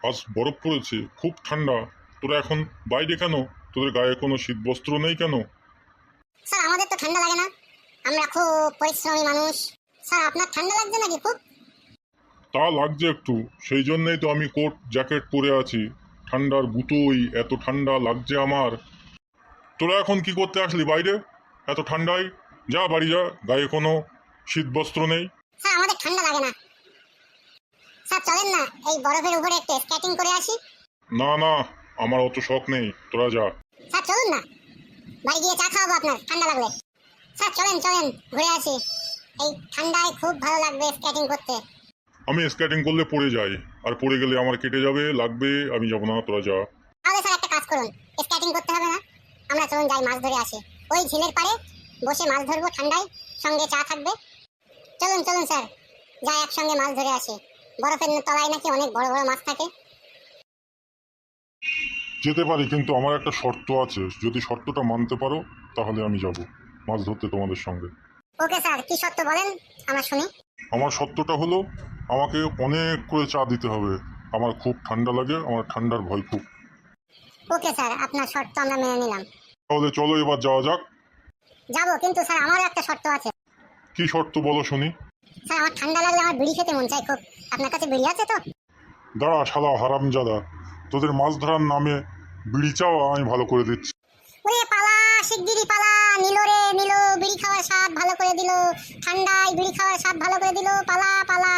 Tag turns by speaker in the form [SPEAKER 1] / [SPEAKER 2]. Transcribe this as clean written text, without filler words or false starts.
[SPEAKER 1] আজ বরফ পড়েছে, খুব ঠান্ডা। তোরা এখন বাইরে কেন? তোদের গায়ে কোনো শীতবস্ত্র নেই কেন?
[SPEAKER 2] স্যার আমাদের তো ঠান্ডা লাগে না, আমরা খুব পরিশ্রমী মানুষ। স্যার আপনার ঠান্ডা লাগছে নাকি খুব?
[SPEAKER 1] তা লাগছে একটু, সেই জন্যই তো আমি কোট জ্যাকেট পরে আছি। ঠান্ডার গুঁতোই, এত ঠান্ডা লাগছে আমার। তোরা এখন কি করতে আসলি বাইরে এত ঠান্ডায়? যা বাড়ি যা, গায়ে কোনো শীতবস্ত্র নেই।
[SPEAKER 2] স্যার আমাদের ঠান্ডা লাগে না। স্যার চলেন না এই বরফের উপরে একটু স্কেটিং করে আসি।
[SPEAKER 1] না না, আমার অত শখ নেই, তোরা যা।
[SPEAKER 2] স্যার চলুন না, বাড়ি গিয়ে চা খাওয়াবো আপনার ঠান্ডা লাগলে। স্যার চলেন চলেন ঘুরে আসি, এই ঠান্ডায় খুব ভালো লাগবে স্কেটিং করতে।
[SPEAKER 1] আমি স্কেটিং করলে পড়ে যাই, আর পড়ে গেলে আমার কেটে যাবে, লাগবে, আমি যাবো না, তোরা যা।
[SPEAKER 2] তাহলে স্যার একটা কাজ করুন, স্কেটিং করতে হবে না, আমরা চলুন যাই মাছ ধরে আসি। ওই ঝিলের পাড়ে বসে মাছ ধরবো ঠান্ডায়, সঙ্গে চা থাকবে। চলুন চলুন স্যার, যাই একসঙ্গে মাছ ধরে আসি। বরফের তলায় নাকি অনেক বড় বড় মাছ থাকে।
[SPEAKER 1] যেতে পারি, কিন্তু আমার একটা শর্ত আছে, যদি শর্তটা মানতে পারো তাহলে আমি যাব মাছ ধরতে তোমাদের সঙ্গে।
[SPEAKER 2] ওকে স্যার, কি শর্ত বলেন আমার শুনি।
[SPEAKER 1] আমার শর্তটা হলো, আমাকে অনেক করে চা দিতে হবে। আমার খুব ঠান্ডা লাগে, আমার ঠান্ডার ভয় খুব।
[SPEAKER 2] ওকে স্যার, আপনার শর্ত আমরা মেনে নিলাম।
[SPEAKER 1] তাহলে চলো এবার যাওয়া যাক।
[SPEAKER 2] যাবো, কিন্তু স্যার আমারও একটা শর্ত আছে।
[SPEAKER 1] কি শর্ত বলো শুনি।
[SPEAKER 2] স্যার আমার ঠান্ডা লাগলে আমার বিড়ি খেতে মন চাই খুব, আপনার কাছে বিড়ি আছে তো?
[SPEAKER 1] দাঁড়া শালা হারামজাদা, তোদের মাছ ধরার নামে বিড়ি চাওয়া আমি ভালো করে দিচ্ছি।
[SPEAKER 2] ওরে পালা, শিগগিরই পালা, নিল রে নিল, বিড়ি খাওয়ার স্বাদ ভালো করে দিল, ঠান্ডায় বিড়ি খাওয়ার স্বাদ ভালো করে দিল, পালা পালা।